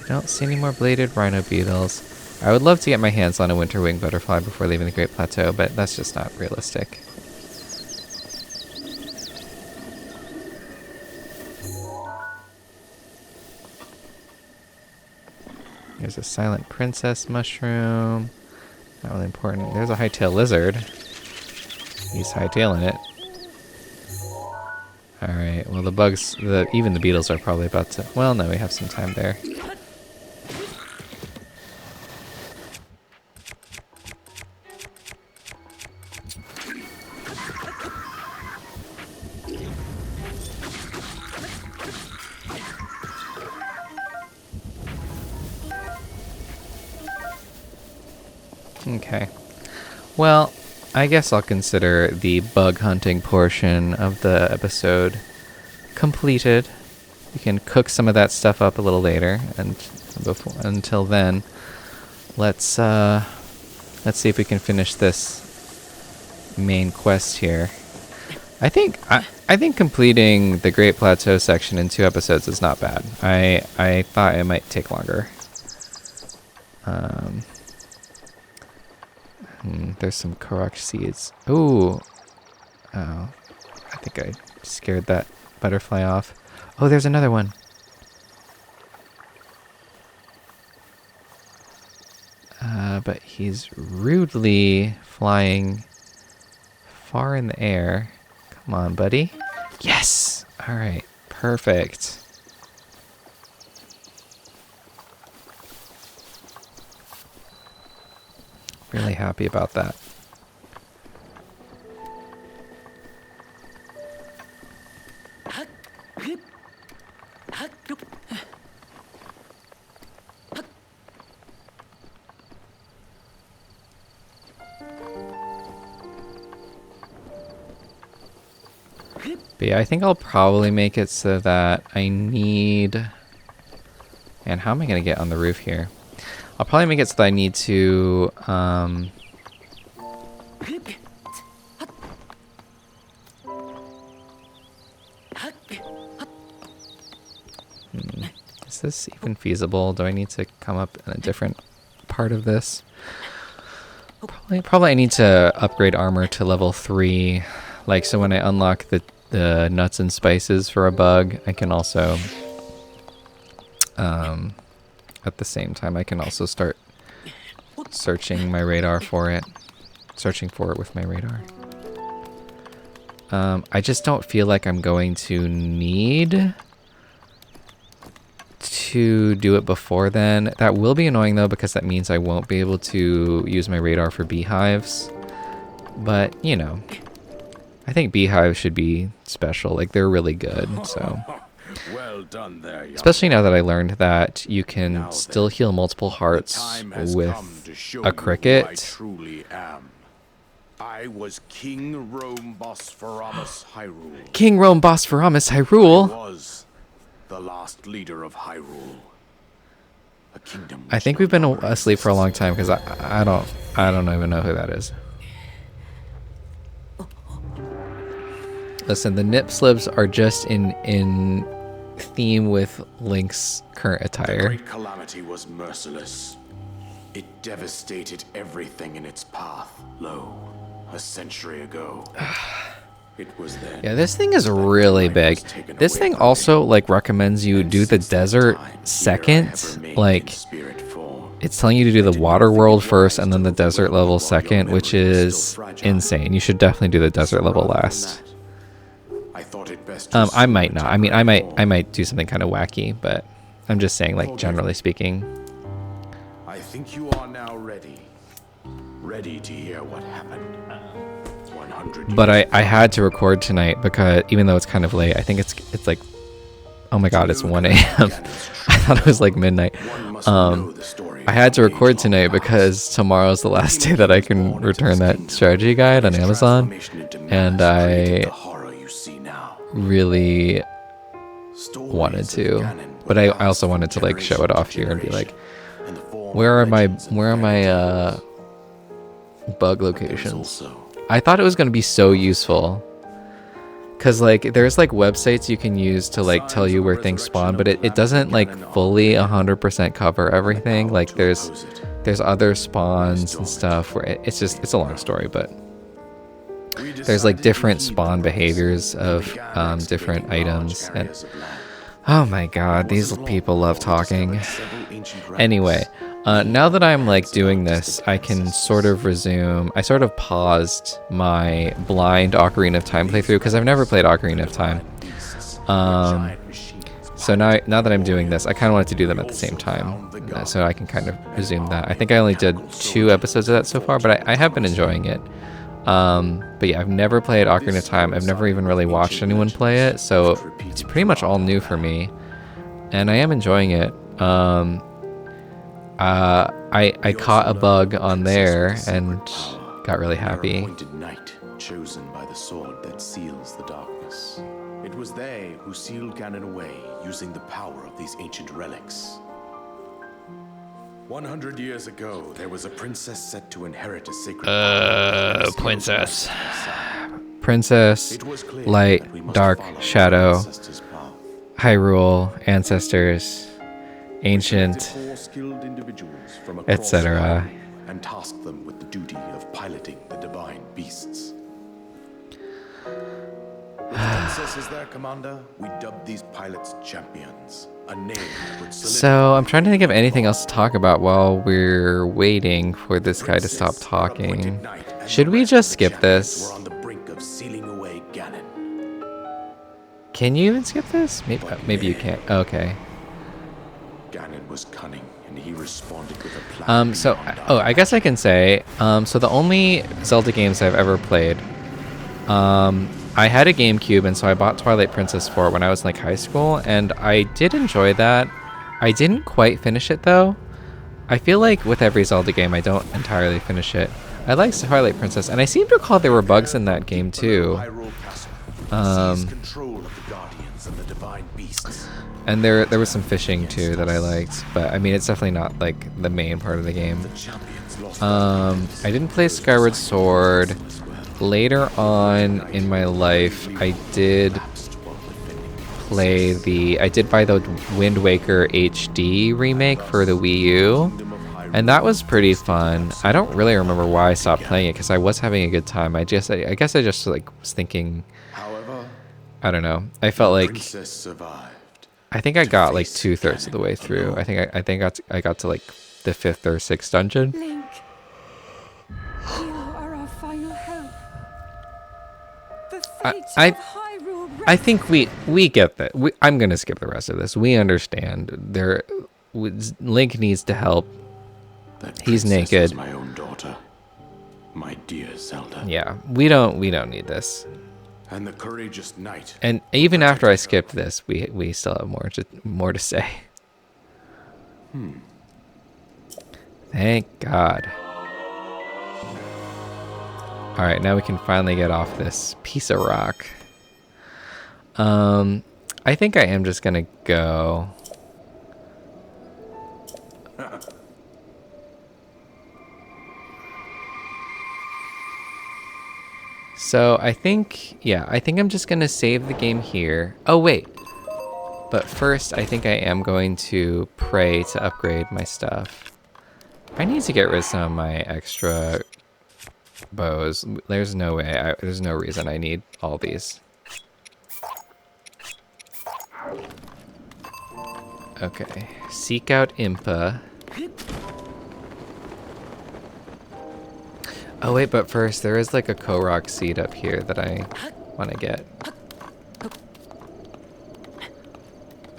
don't see any more bladed rhino beetles. I would love to get my hands on a winter wing butterfly before leaving the Great Plateau, but that's just not realistic. There's a silent princess mushroom. Not really important. There's a hightail lizard. He's hightailing it. Alright, well the bugs, even the beetles are probably about to... Well, no, we have some time there. Okay. Well, I guess I'll consider the bug hunting portion of the episode completed. We can cook some of that stuff up a little later, and until then, let's see if we can finish this main quest here. I think completing the Great Plateau section in 2 episodes is not bad. I thought it might take longer. There's some Korok seeds. Ooh. Oh. I think I scared that butterfly off. Oh, there's another one. But he's rudely flying far in the air. Come on, buddy. Yes! Alright. Perfect. Really happy about that. But yeah, I think I'll probably make it so that I need... And how am I going to get on the roof here? I'll probably make it so that I need to... Is this even feasible? Do I need to come up in a different part of this? Probably I need to upgrade armor to level 3. Like, so when I unlock the nuts and spices for a bug, I can also, at the same time, I can also start searching my radar for it. Searching for it with my radar. I just don't feel like I'm going to need to do it before then. That will be annoying though, because that means I won't be able to use my radar for beehives. But, you know, I think beehives should be special. Like, they're really good, so. Well done there, especially now that I learned that you can still heal multiple hearts with a cricket. I was King Rome Bosphorus Hyrule. King Rome Bosphorus Hyrule. I was the last leader of Hyrule. A kingdom. I think we've been asleep for a long time because I don't even know who that is. Listen, the nip slips are just in theme with Link's current attire. The great calamity was merciless. It devastated everything in its path. Lo, a century ago. It was then. Yeah, this thing is really big. This thing also like recommends you do the desert second. Like, it's telling you to do the water world first and then the desert level second, which is insane. You should definitely do the desert level last. I might not. I mean, I might do something kind of wacky, but I'm just saying, like, generally speaking. I think you are now ready to hear what happened. 100 But I had to record tonight because even though it's kind of late, I think it's like, oh my god, it's 1 a.m. I thought it was like midnight. I had to record tonight because tomorrow's the last day that I can return that strategy guide on Amazon, and I really wanted to, but I also wanted to like show it off here and be like, where are my bug locations? I thought it was going to be so useful because like there's like websites you can use to like tell you where things spawn, but it doesn't like fully 100% cover everything. Like there's other spawns and stuff where it's a long story, but there's like different spawn behaviors of different items, and oh my god, these people love talking. Anyway, now that I'm like doing this, I can sort of resume. I sort of paused my blind Ocarina of Time playthrough because I've never played Ocarina of Time. So now that I'm doing this, I kind of wanted to do them at the same time, so I can kind of resume that. I think I only did 2 episodes of that so far, but I have been enjoying it. But yeah, I've never played Ocarina of Time. I've never even really watched anyone play it, so it's pretty much all new for me, and I am enjoying it. I caught a bug on there and got really happy. Appointed knight, chosen by the sword that seals the darkness. It was they who sealed Ganon away using the power of these ancient relics. 100 years ago, there was a princess set to inherit a sacred Princess. Light, Dark, Shadow, Hyrule, Ancestors, Ancient, etc. And task them with the duty of piloting the divine beasts. With the princess as their commander, we dubbed these pilots champions. A name would so I'm trying to think of anything else to talk about while we're waiting for this guy to stop talking. Should we just skip this? We're on the brink of sealing away Ganon. Can you even skip this? Maybe you can't. Okay. Ganon was cunning And he responded with a plan. I guess I can say, so the only Zelda games I've ever played, I had a GameCube, and so I bought Twilight Princess for it when I was in, like, high school, and I did enjoy that. I didn't quite finish it, though. I feel like with every Zelda game, I don't entirely finish it. I like Twilight Princess, and I seem to recall there were bugs in that game, too. Control of the guardians and the divine beasts. And there was some fishing, too, that I liked, but, I mean, it's definitely not, like, the main part of the game. I didn't play Skyward Sword. Later on in my life, I did buy the Wind Waker HD remake for the Wii U, and that was pretty fun. I don't really remember why I stopped playing it, because I was having a good time. I guess I just, like, was thinking, I don't know. I felt like, I think I got like 2/3 of the way through. I think I got to like the 5th or 6th dungeon. Link, you are our final hope. The fates of Hyrule I think we get that. I'm gonna skip the rest of this. We understand. Link needs to help. He's naked. Was my own daughter, my dear Zelda. Yeah, we don't need this. And the courageous knight. And even after I skipped this, we still have more to say. Thank God. All right, now we can finally get off this piece of rock. I think I am just gonna go. So I think I'm just gonna save the game here. Oh wait, but first I think I am going to pray to upgrade my stuff. I need to get rid of some of my extra bows. There's no way, there's no reason I need all these. Okay, seek out Impa. Oh wait, but first there is like a Korok seed up here that I want to get.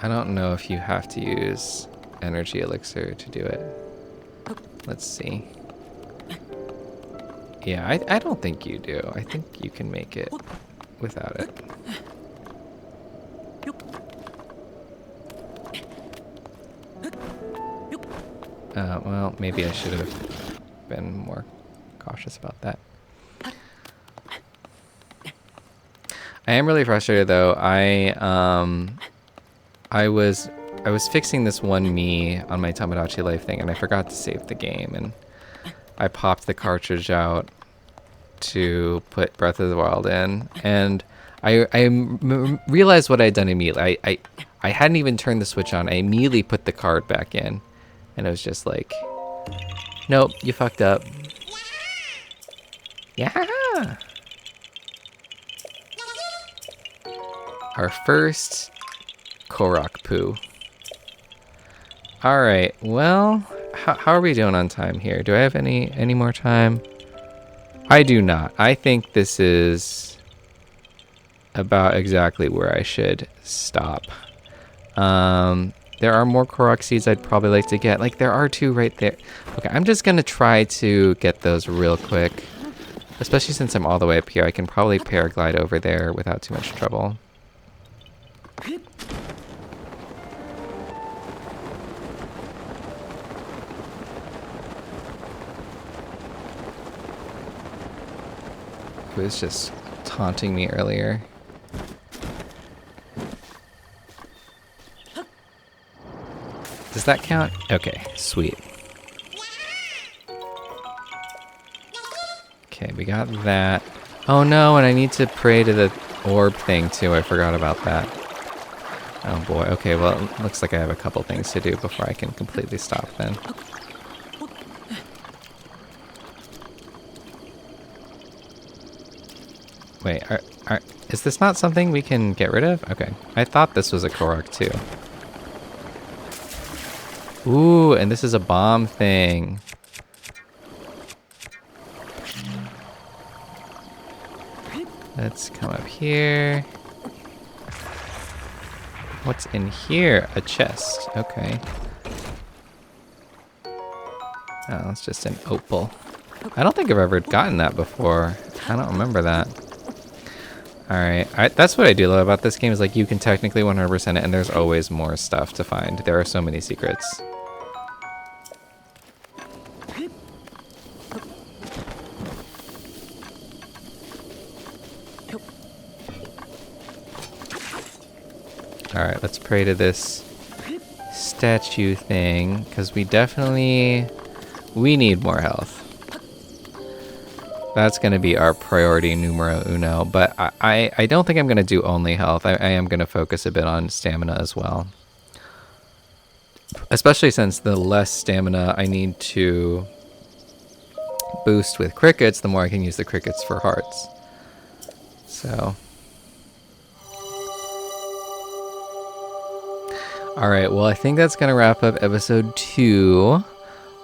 I don't know if you have to use energy elixir to do it. Let's see. Yeah, I don't think you do. I think you can make it without it. Well, maybe I should have been more cautious about that. I am really frustrated though. I was fixing this one Mii on my Tamagotchi Life thing, and I forgot to save the game, and I popped the cartridge out to put Breath of the Wild in, and I realized what I'd done immediately. I hadn't even turned the switch on. I immediately put the card back in, and it was just like, nope, you fucked up. Yeah. Our first Korok poo. All right. Well, how are we doing on time here? Do I have any more time? I do not. I think this is about exactly where I should stop. There are more Korok seeds I'd probably like to get. Like, there are 2 right there. Okay, I'm just gonna try to get those real quick. Especially since I'm all the way up here, I can probably paraglide over there without too much trouble. It was just taunting me earlier. Does that count? Okay, sweet. Okay, we got that. Oh no, and I need to pray to the orb thing too. I forgot about that. Oh boy. Okay, well, it looks like I have a couple things to do before I can completely stop then. Wait, is this not something we can get rid of? Okay, I thought this was a Korok too. Ooh, and this is a bomb thing. Let's come up here. What's in here? A chest. Okay. Oh, it's just an opal. I don't think I've ever gotten that before. I don't remember that. Alright, that's what I do love about this game, is like you can technically 100% it and there's always more stuff to find. There are so many secrets. Alright, let's pray to this statue thing, because we need more health. That's going to be our priority numero uno, but I don't think I'm going to do only health. I am going to focus a bit on stamina as well. Especially since the less stamina I need to boost with crickets, the more I can use the crickets for hearts. So... Alright, well, I think that's going to wrap up episode 2.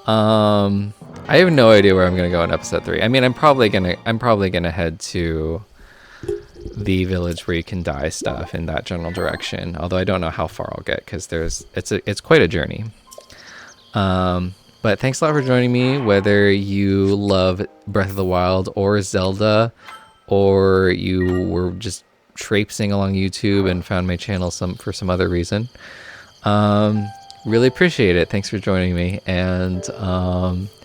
I have no idea where I'm going to go in episode 3. I mean, I'm probably going to head to the village where you can dye stuff in that general direction. Although I don't know how far I'll get, because it's quite a journey. But thanks a lot for joining me, whether you love Breath of the Wild or Zelda, or you were just traipsing along YouTube and found my channel for some other reason. Really appreciate it. Thanks for joining me, and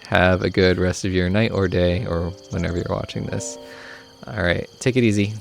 have a good rest of your night or day, or whenever you're watching this. All right, take it easy.